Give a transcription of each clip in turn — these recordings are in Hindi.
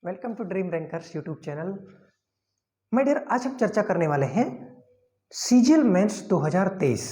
Welcome to Dream Rankers YouTube channel. My dear, आज हम चर्चा करने वाले हैं सीजीएल मेंस 2023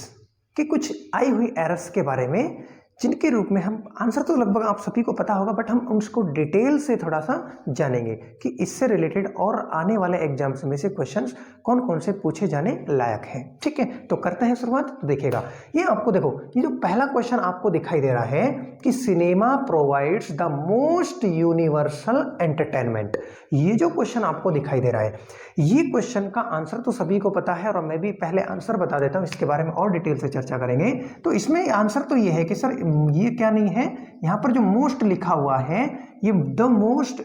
की कुछ आई हुई एरर्स के बारे में, जिनके रूप में हम आंसर तो लगभग आप सभी को पता होगा, बट हम उसको डिटेल से थोड़ा सा जानेंगे कि इससे रिलेटेड और आने वाले एग्जाम्स में से क्वेश्चंस कौन कौन से पूछे जाने लायक हैं। ठीक है, तो करते हैं शुरुआत। तो देखिएगा, ये आपको देखो, ये जो पहला क्वेश्चन आपको दिखाई दे रहा है कि cinema provides the most universal entertainment, ये जो क्वेश्चन आपको दिखाई दे रहा है, ये क्वेश्चन का आंसर तो सभी को पता है, और मैं भी पहले आंसर बता देता हूं, इसके बारे में और डिटेल से चर्चा करेंगे। तो इसमें आंसर तो ये है कि सर ये क्या नहीं है, यहां पर जो मोस्ट लिखा हुआ है ये द मोस्ट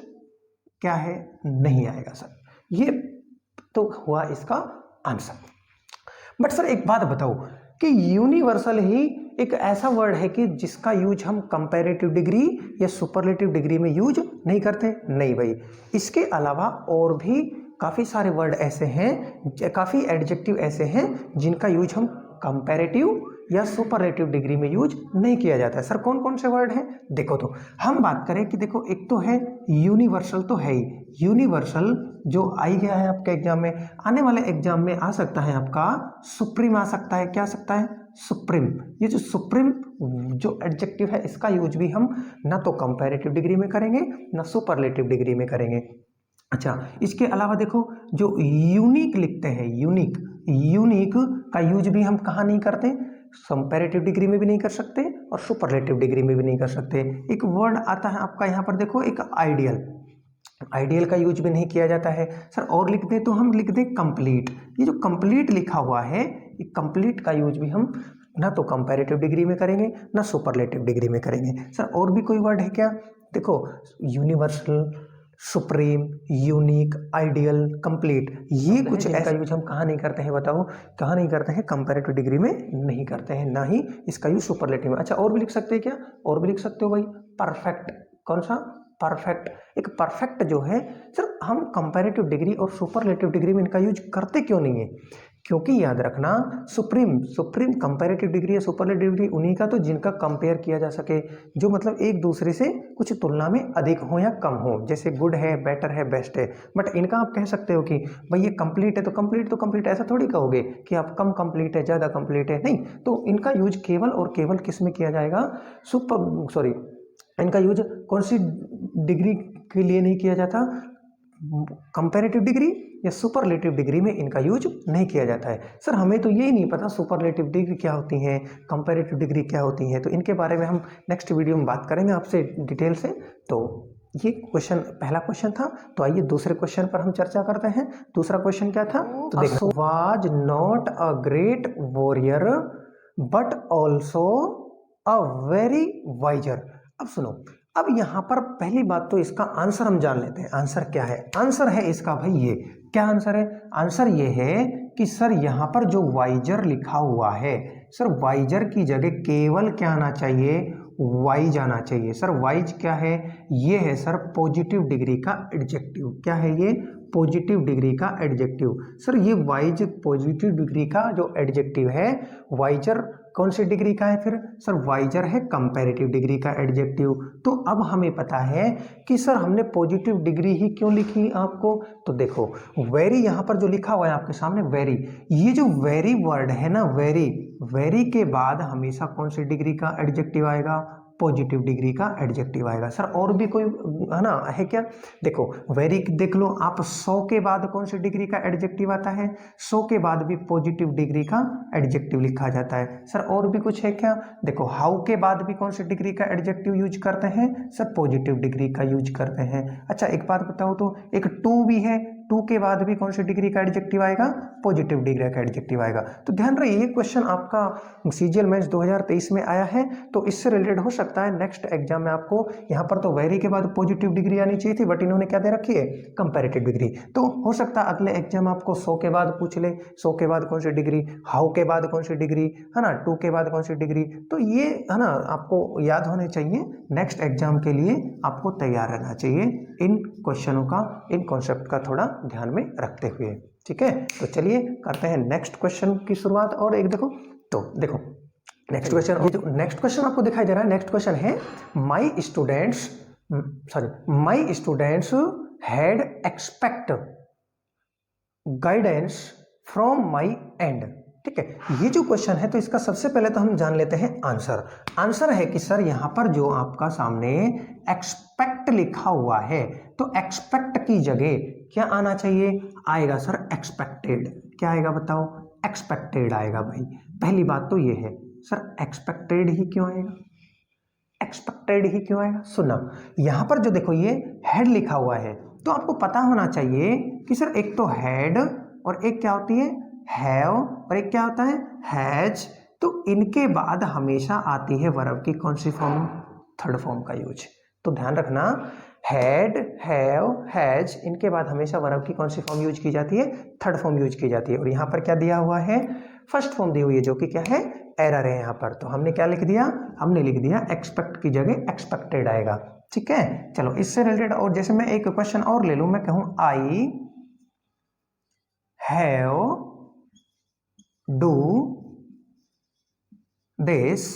क्या है, नहीं आएगा सर, ये तो हुआ इसका आंसर। बट सर एक बात बताओ कि यूनिवर्सल ही एक ऐसा वर्ड है कि जिसका यूज हम कंपैरेटिव डिग्री या सुपरलेटिव डिग्री में यूज नहीं करते? नहीं भाई, इसके अलावा और भी काफी सारे वर्ड ऐसे हैं, काफी एडजेक्टिव ऐसे हैं जिनका यूज हम कंपैरेटिव या सुपरलेटिव डिग्री में यूज नहीं किया जाता है। सर कौन कौन से वर्ड हैं? देखो, तो हम बात करें कि देखो, एक तो है यूनिवर्सल, तो है ही यूनिवर्सल, जो आई गया है आपके एग्जाम में, आने वाले एग्जाम में आ सकता है आपका सुप्रीम आ सकता है। क्या आ सकता है? सुप्रीम। ये जो सुप्रीम जो एडजेक्टिव है, इसका यूज भी हम ना तो कंपैरेटिव डिग्री में करेंगे ना सुपरलेटिव डिग्री में करेंगे। अच्छा, इसके अलावा देखो, जो यूनिक लिखते हैं, यूनिक, यूनिक का यूज भी हम कहाँ नहीं करते? कंपैरेटिव डिग्री में भी नहीं कर सकते और सुपरलेटिव डिग्री में भी नहीं कर सकते। एक वर्ड आता है आपका यहाँ पर देखो, एक आइडियल, आइडियल का यूज भी नहीं किया जाता है। सर और लिख दें तो हम लिख दें कंप्लीट। ये जो कंप्लीट लिखा हुआ है, ये कंप्लीट का यूज भी हम ना तो कंपैरेटिव डिग्री में करेंगे ना सुपरलेटिव डिग्री में करेंगे। सर और भी कोई वर्ड है क्या? देखो, universal, supreme, unique, ideal, complete, ये कुछ ऐसा यूज हम कहाँ नहीं करते हैं? बताओ, कहाँ नहीं करते हैं? कंपैरेटिव डिग्री में नहीं करते हैं, ना ही इसका यूज सुपरलेटिव में। अच्छा, और भी लिख सकते हैं क्या? और भी लिख सकते हो भाई, परफेक्ट। कौन सा? परफेक्ट। एक परफेक्ट जो है सर, हम कंपैरेटिव डिग्री और सुपरलेटिव डिग्री में इनका यूज करते क्यों नहीं है? क्योंकि याद रखना, सुप्रीम कंपैरेटिव डिग्री या सुपरलेटिव डिग्री उन्हीं का तो जिनका कंपेयर किया जा सके, जो मतलब एक दूसरे से कुछ तुलना में अधिक हो या कम हो, जैसे गुड है, बेटर है, बेस्ट है। बट इनका आप कह सकते हो कि भाई ये कंप्लीट है तो कंप्लीट तो कंप्लीट, ऐसा थोड़ी कहोगे कि आप कम कंप्लीट है, ज़्यादा कंप्लीट है, नहीं। तो इनका यूज केवल और केवल किस में किया जाएगा? इनका यूज कौन सी डिग्री के लिए नहीं किया जाता? कंपैरेटिव डिग्री या सुपरलेटिव डिग्री में इनका यूज नहीं किया जाता है। सर हमें तो यही नहीं पता सुपरलेटिव डिग्री क्या होती है, कंपैरेटिव डिग्री क्या होती है, तो इनके बारे में हम नेक्स्ट वीडियो में बात करेंगे आपसे डिटेल से। तो ये क्वेश्चन, पहला क्वेश्चन था। तो आइए दूसरे क्वेश्चन पर हम चर्चा करते हैं। दूसरा क्वेश्चन क्या था? तो देखो, was not a great warrior but also a very wiser. अब सुनो, अब यहां पर पहली बात तो इसका आंसर हम जान लेते हैं। आंसर क्या है? आंसर है इसका भाई ये, क्या आंसर है? आंसर ये है कि सर यहां पर जो वाइजर लिखा हुआ है, सर वाइजर की जगह केवल क्या आना चाहिए? वाइज आना चाहिए। सर वाइज क्या है? ये है सर पॉजिटिव डिग्री का एडजेक्टिव। क्या है ये? पॉजिटिव डिग्री का एडजेक्टिव। सर ये वाइज पॉजिटिव डिग्री का जो एडजेक्टिव है, वाइजर कौन सी डिग्री का है फिर? सर वाइजर है कंपैरेटिव डिग्री का एडजेक्टिव। तो अब हमें पता है कि सर हमने पॉजिटिव डिग्री ही क्यों लिखी आपको। तो देखो, वेरी यहां पर जो लिखा हुआ है आपके सामने, वेरी, ये जो वेरी वर्ड है ना, वेरी, वेरी के बाद हमेशा कौन सी डिग्री का एडजेक्टिव आएगा? पॉजिटिव डिग्री का एडजेक्टिव आएगा। सर और भी कोई है ना, है क्या? देखो, वेरी देख लो आप, 100 के बाद कौन सी डिग्री का एडजेक्टिव आता है? 100 के बाद भी पॉजिटिव डिग्री का एडजेक्टिव लिखा जाता है। सर और भी कुछ है क्या? देखो, हाउ के बाद भी कौन सी डिग्री का एडजेक्टिव यूज करते हैं? सर पॉजिटिव डिग्री का यूज करते हैं। अच्छा एक बात बताओ, तो एक टू भी है, टू के बाद भी कौन सी डिग्री का एडजेक्टिव आएगा? पॉजिटिव डिग्री का एडजेक्टिव आएगा। तो ध्यान रहे, ये क्वेश्चन आपका सीजीएल मेंस 2023 में आया है, तो इससे रिलेटेड हो सकता है नेक्स्ट एग्जाम में आपको यहाँ पर तो वेरी के बाद पॉजिटिव डिग्री आनी चाहिए थी, बट इन्होंने क्या दे रखी है? Comparative degree. तो हो सकता है अगले एग्जाम आपको 100 के बाद पूछ ले, 100 के बाद कौन सी डिग्री, हाउ के बाद कौन सी डिग्री, है ना, 2 के बाद कौन सी डिग्री। तो ये है ना आपको याद होने चाहिए, नेक्स्ट एग्जाम के लिए आपको तैयार रहना चाहिए इन क्वेश्चनों का, इन कॉन्सेप्ट का थोड़ा ध्यान में रखते हुए। ठीक है, तो चलिए करते हैं नेक्स्ट क्वेश्चन की शुरुआत। और एक देखो, तो देखो नेक्स्ट क्वेश्चन, ये जो नेक्स्ट क्वेश्चन आपको दिखाई दे रहा है, नेक्स्ट क्वेश्चन है my students had expect guidance from my and. ठीक है, ये जो क्वेश्चन है तो इसका सबसे पहले तो हम जान लेते हैं आंसर। आंसर है कि सर यहां पर जो आपका सामने एक्सपेक्ट लिखा हुआ है तो एक्सपेक्ट की जगह क्या आना चाहिए, आएगा सर एक्सपेक्टेड। क्या आएगा बताओ, एक्सपेक्टेड आएगा भाई। पहली बात तो ये है सर, एक्सपेक्टेड ही क्यों आएगा, एक्सपेक्टेड ही क्यों आएगा। सुना, यहां पर जो देखो ये हैड लिखा हुआ है तो आपको पता होना चाहिए कि सर एक तो हैड और एक क्या होती है हैव और एक क्या होता है हैज। तो इनके बाद हमेशा आती है वर्ब की कौन सी फॉर्म, थर्ड फॉर्म का यूज। तो ध्यान रखना, हैड हैव हैज इनके बाद हमेशा वर्ब की कौन सी फॉर्म यूज की जाती है, थर्ड फॉर्म यूज की जाती है। और यहाँ पर क्या दिया हुआ है, फर्स्ट फॉर्म दी हुई है जो कि क्या है एरर है यहाँ पर। तो हमने क्या लिख दिया, हमने लिख दिया एक्सपेक्ट की जगह एक्सपेक्टेड आएगा। ठीक है, चलो इससे रिलेटेड और जैसे मैं एक क्वेश्चन और ले लूं, मैं कहूं I have do this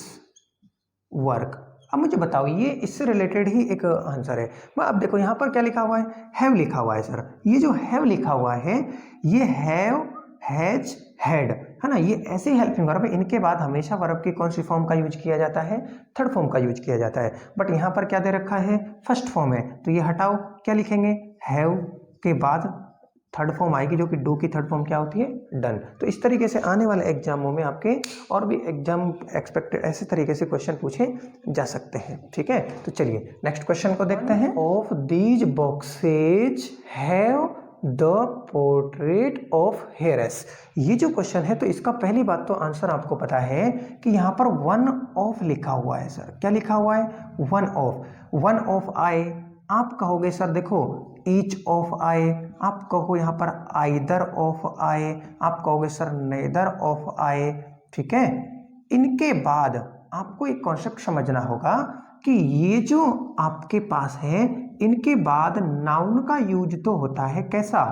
work. अब मुझे बताओ, ये इससे रिलेटेड ही एक आंसर है। अब देखो यहाँ पर क्या लिखा हुआ है, हैव लिखा हुआ है सर। ये जो हैव लिखा हुआ है ये हैव हैज हैड है ना, ये ऐसे ही हेल्पिंग वर्ब है। इनके बाद हमेशा वर्ब की कौन सी फॉर्म का यूज किया जाता है, थर्ड फॉर्म का यूज किया जाता है। बट यहाँ पर क्या दे रखा है, फर्स्ट फॉर्म है। तो ये हटाओ, क्या लिखेंगे, हैव के बाद थर्ड फॉर्म आएगी जो कि डू की थर्ड फॉर्म क्या होती है, डन। तो इस तरीके से आने वाले एग्जामों में आपके और भी एग्जाम एक्सपेक्टेड ऐसे तरीके से क्वेश्चन पूछे जा सकते हैं। ठीक है, तो चलिए नेक्स्ट क्वेश्चन को देखते हैं। Of these boxes have the portrait of Heres. ये जो क्वेश्चन है तो इसका पहली बात तो आंसर आपको पता है कि यहाँ पर वन ऑफ लिखा हुआ है सर। क्या लिखा हुआ है, वन ऑफ। वन ऑफ आए, आप कहोगे सर देखो ईच ऑफ आए, आप कहो यहाँ पर आइदर ऑफ आए, आप कहोगे सर नेदर ऑफ आए। ठीक है, इनके बाद आपको एक कॉन्सेप्ट समझना होगा कि ये जो आपके पास है इनके बाद नाउन का यूज तो होता है कैसा,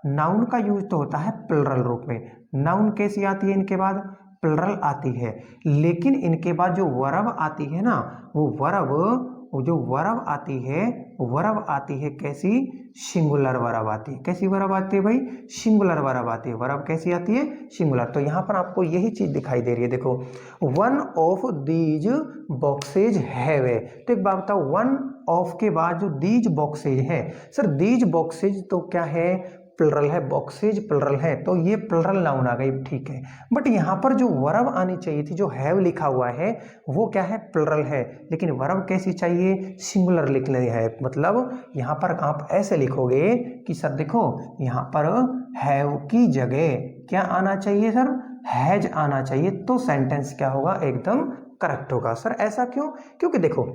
नाउन का यूज तो होता है प्लुरल रूप में। नाउन कैसी आती है इनके बाद, प्लुरल आती है। लेकिन इनके बाद जो वर्ब आती है ना, वो जो वर्ब आती है, वर्ब आती है कैसी, सिंगुलर वर्ब आती है। कैसी वर्ब आती है भाई, सिंगुलर वर्ब आती है। वर्ब कैसी आती है, सिंगुलर। तो यहाँ पर आपको यही चीज दिखाई दे रही है, देखो one of these boxes have है। तो एक बात बताओ, वन ऑफ के बाद जो दीज बॉक्सेज है, सर दीज बॉक्सेज तो क्या है, प्लुरल है, बॉक्सेज प्लुरल है, तो ये प्लुरल नाउन आ गई। ठीक है, बट यहाँ पर जो वर्ब आनी चाहिए थी, जो हैव लिखा हुआ है वो क्या है, प्लुरल है, लेकिन वर्ब कैसी चाहिए, सिंगुलर लिखनी है। मतलब यहाँ पर आप ऐसे लिखोगे कि सर देखो यहाँ पर हैव की जगह क्या आना चाहिए सर, हैज आना चाहिए, तो सेंटेंस क्या होगा, एकदम करेक्ट होगा। सर ऐसा क्यों, क्योंकि देखो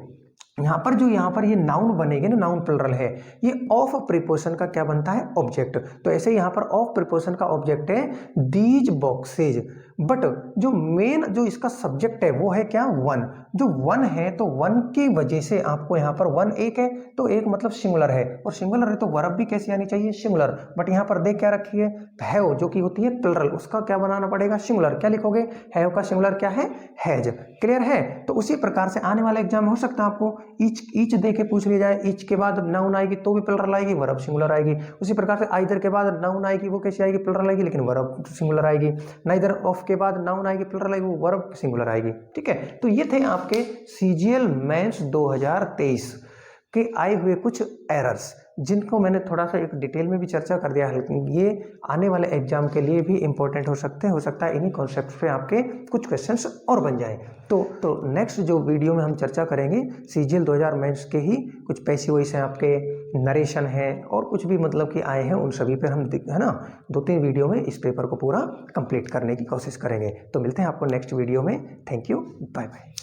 यहाँ पर ये नाउन बनेगी ना, नाउन प्लुरल है, ये ऑफ प्रीपोजिशन का क्या बनता है, ऑब्जेक्ट। तो ऐसे यहाँ पर ऑफ प्रीपोजिशन का ऑब्जेक्ट है दीज बॉक्सेज। बट जो मेन जो इसका सब्जेक्ट है वो है क्या, वन। जो वन है तो वन की वजह से आपको यहाँ पर वन एक है तो एक मतलब सिंगुलर है, और सिंगुलर है तो वर्ब भी कैसी आनी चाहिए, सिंगुलर। बट यहाँ पर देख क्या रखी है, हैव जो कि होती है प्लुरल, उसका क्या बनाना पड़ेगा, सिंगुलर। क्या लिखोगे, हैव का सिंगुलर क्या है, हैज। क्लियर है। तो उसी प्रकार से आने वाले एग्जाम में हो सकता है आपको ईच दे के पूछ लिया जाए, ईच के बाद नाउन आएगी तो भी प्लुरल आएगी, वर्ब सिंगुलर आएगी। उसी प्रकार से आइदर के बाद नाउन आएगी, वो कैसी आएगी, प्लुरल आएगी, लेकिन वर्ब सिंगुलर आएगी। नाइदर ऑफ के बाद नाउन आएगी, प्लुरल आएगी, वो वर्ब सिंगुलर आएगी। ठीक है, तो ये थे आपके सीजीएल मेंस 2023 के आए हुए कुछ एरर्स, जिनको मैंने थोड़ा सा एक डिटेल में भी चर्चा कर दिया है, लेकिन ये आने वाले एग्जाम के लिए भी इंपॉर्टेंट हो सकता है इन्हीं कॉन्सेप्ट पे आपके कुछ क्वेश्चंस और बन जाएं। तो नेक्स्ट जो वीडियो में हम चर्चा करेंगे सीजीएल 2000 मेंस के ही कुछ पैसिव वॉइस हैं, आपके नरेशन है और कुछ भी मतलब कि आए हैं, उन सभी पर हम है ना 2-3 वीडियो में इस पेपर को पूरा कंप्लीट करने की कोशिश करेंगे। तो मिलते हैं आपको नेक्स्ट वीडियो में। Thank you, bye bye.